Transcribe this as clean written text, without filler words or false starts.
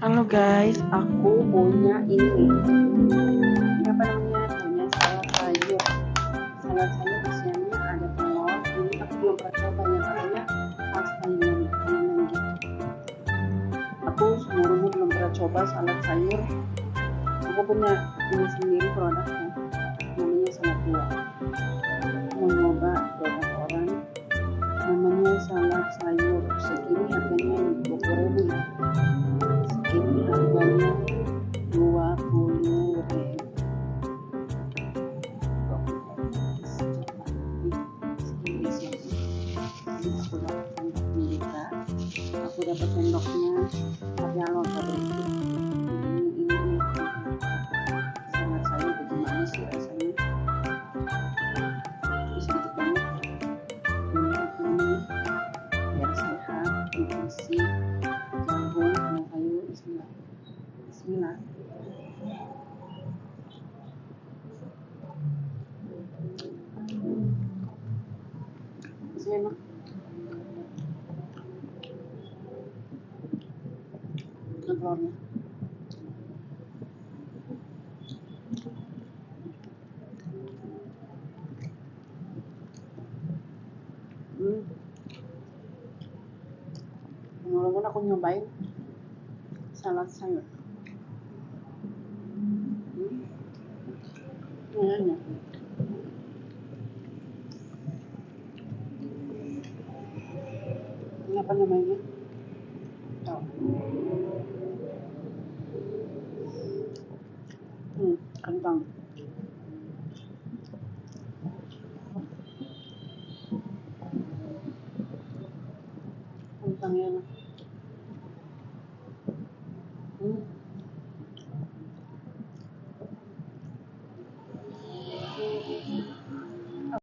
Halo guys, aku punya ini. Ini apa namanya? Punya salad sayur. Salad sayur isiannya ada telur. Ini aku belum pernah coba yang katanya pasta Yunan gitu. Aku seumur umur belum pernah coba salad sayur. Aku punya ini sendiri produknya. Namanya salad buah. Mau nyoba produk orang. Namanya salad sayur. Segini harganya 20.000 ya. Segini harganya 20.000. Aku dapat sendoknya tapi alot ini sangat sayur bagaimana sih rasanya sedikit banget ini biar sehat nutrisi jagung sama sayur. Bismillah bismillah. Enak telurnya. Walaupun aku nyobain salad sayur enak. Ini apa namanya? Oh. Kentang.